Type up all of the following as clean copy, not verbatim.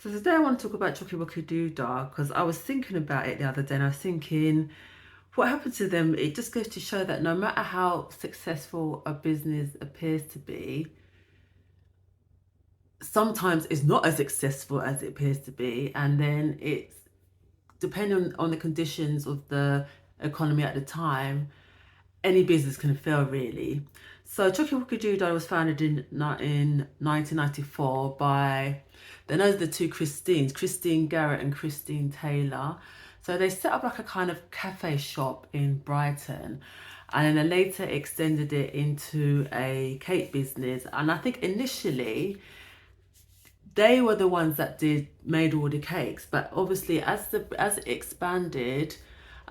So today I want to talk about Choccywoccydoodah because I was thinking about it the other day and I was thinking what happened to them. It just goes to show that no matter how successful a business appears to be, sometimes it's not as successful as it appears to be, and then it's depending on the conditions of the economy at the time, any business can fail really. So Choccywoccydoodah was founded in 1994 by, they know the two Christines, Christine Garrett and Christine Taylor. So they set up like a kind of cafe shop in Brighton, and then they later extended it into a cake business. And I think initially they were the ones that made all the cakes, but obviously as it expanded,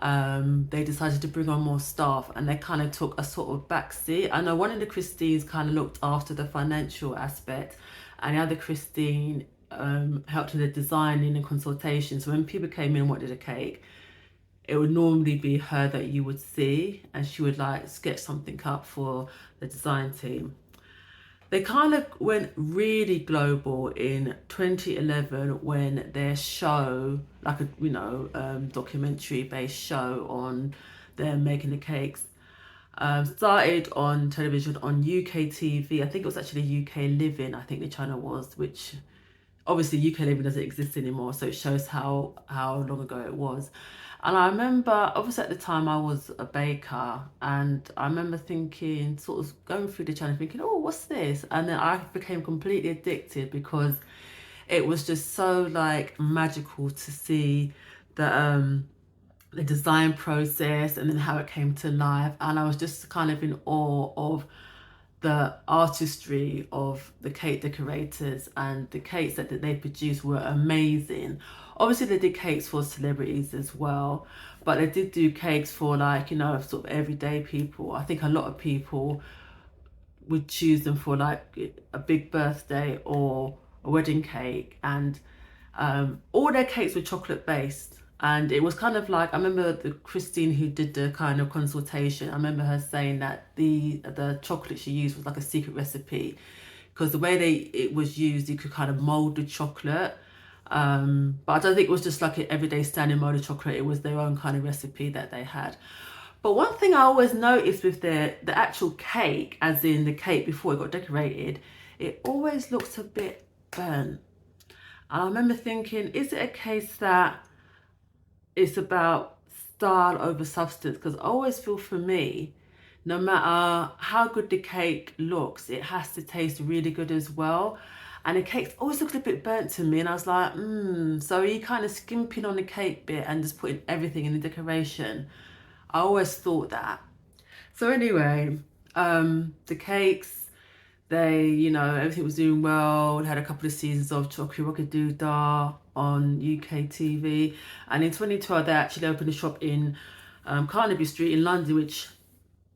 they decided to bring on more staff and they kind of took a sort of backseat. I know one of the Christines kind of looked after the financial aspect, and the other Christine helped with the designing and consultation. So when people came in and wanted a cake, it would normally be her that you would see, and she would like sketch something up for the design team. They kind of went really global in 2011 when their show, like a documentary based show on them making the cakes, started on television on UK TV. I think it was actually UK Living, I think the channel was, which obviously UK Living doesn't exist anymore, so it shows how long ago it was. And I remember, obviously at the time I was a baker, and I remember thinking, sort of going through the channel thinking, oh, what's this? And then I became completely addicted because it was just so like magical to see the design process and then how it came to life. And I was just kind of in awe of the artistry of the cake decorators, and the cakes that they produced were amazing. Obviously they did cakes for celebrities as well, but they did do cakes for like, sort of everyday people. I think a lot of people would choose them for like a big birthday or a wedding cake, and all their cakes were chocolate based. And it was kind of like, I remember the Christine who did the kind of consultation, I remember her saying that the chocolate she used was like a secret recipe, because the way it was used, you could kind of mold the chocolate. But I don't think it was just like an everyday standing mold of chocolate. It was their own kind of recipe that they had. But one thing I always noticed with the actual cake, as in the cake before it got decorated, it always looked a bit burnt. And I remember thinking, is it a case that it's about style over substance? Because I always feel, for me, no matter how good the cake looks, it has to taste really good as well. And the cake always looked a bit burnt to me, and I was like, so are you kind of skimping on the cake bit and just putting everything in the decoration? I always thought that. So anyway, the cakes, everything was doing well. They had a couple of seasons of Choccywoccydoodah on UK TV. And in 2012, they actually opened a shop in Carnaby Street in London, which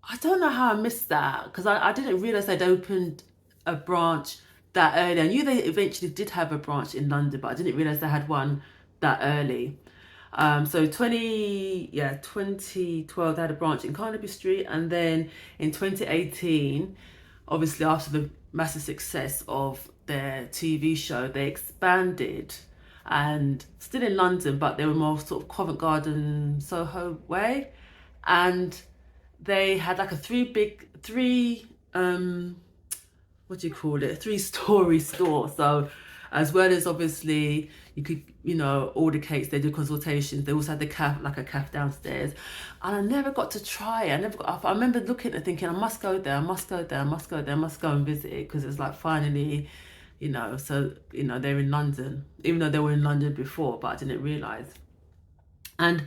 I don't know how I missed that, because I didn't realise they'd opened a branch that early. I knew they eventually did have a branch in London, but I didn't realise they had one that early. So 2012 they had a branch in Carnaby Street, and then in 2018, obviously after the massive success of their TV show, they expanded, and still in London, but they were more sort of Covent Garden, Soho way, and they had like a what do you call it, 3-story store. So as well as obviously you could, order cakes, they do consultations, they also had the like a cafe downstairs. And I never got to try it. I remember looking at it thinking, I must go there, I must go there, I must go there, I must go and visit it, because it's like finally, they're in London, even though they were in London before, but I didn't realise. And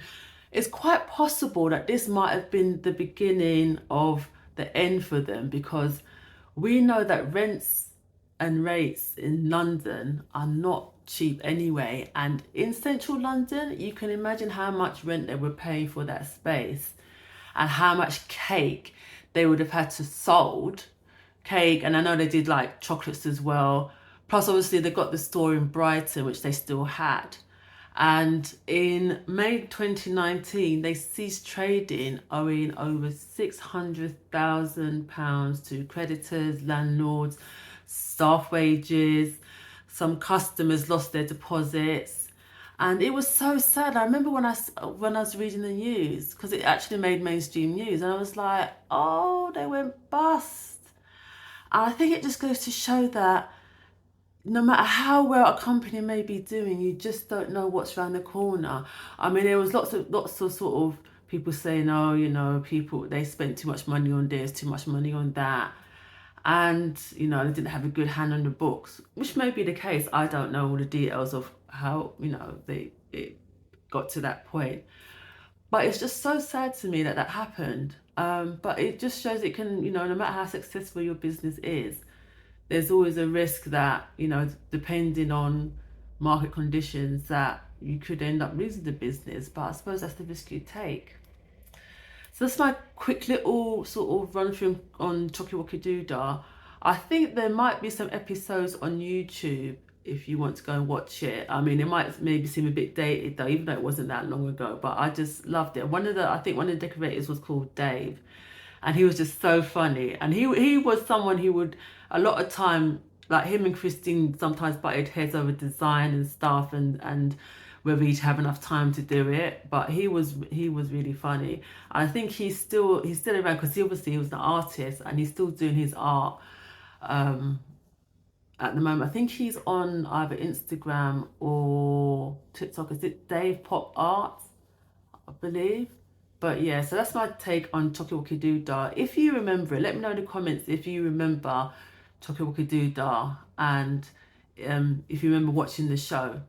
it's quite possible that this might have been the beginning of the end for them, because we know that rents and rates in London are not cheap anyway. And in central London, you can imagine how much rent they were paying for that space, and how much cake they would have had to sold. Cake, and I know they did like chocolates as well. Plus, obviously, they got the store in Brighton, which they still had. And in May 2019, they ceased trading, owing over £600,000 to creditors, landlords, staff wages. some customers lost their deposits. And it was so sad. I remember when I was reading the news, because it actually made mainstream news, and I was like, oh, they went bust. And I think it just goes to show that no matter how well a company may be doing, you just don't know what's around the corner. I mean, there was lots of sort of people saying, oh, you know, people, they spent too much money on this, too much money on that. And, you know, they didn't have a good hand on the books, which may be the case. I don't know all the details of how, you know, it got to that point. But it's just so sad to me that that happened. But it just shows it can, you know, no matter how successful your business is, there's always a risk that, you know, depending on market conditions, that you could end up losing the business. But I suppose that's the risk you take. So that's my quick little sort of run through on Choccywoccydoodah. I think there might be some episodes on YouTube if you want to go and watch it. I mean, it might maybe seem a bit dated though, even though it wasn't that long ago, but I just loved it. I think one of the decorators was called Dave, and he was just so funny. And he was someone who would, a lot of time, like him and Christine sometimes butted heads over design and stuff, and whether he'd have enough time to do it. But he was really funny. I think he's still around, because obviously he was an artist and he's still doing his art at the moment. I think he's on either Instagram or TikTok. Is it Dave Pop Art, I believe? But yeah, so that's my take on Choccywoccydoodah. If you remember it, let me know in the comments if you remember Choccywoccydoodah, and if you remember watching the show.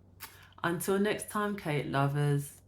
Until next time, Kate lovers.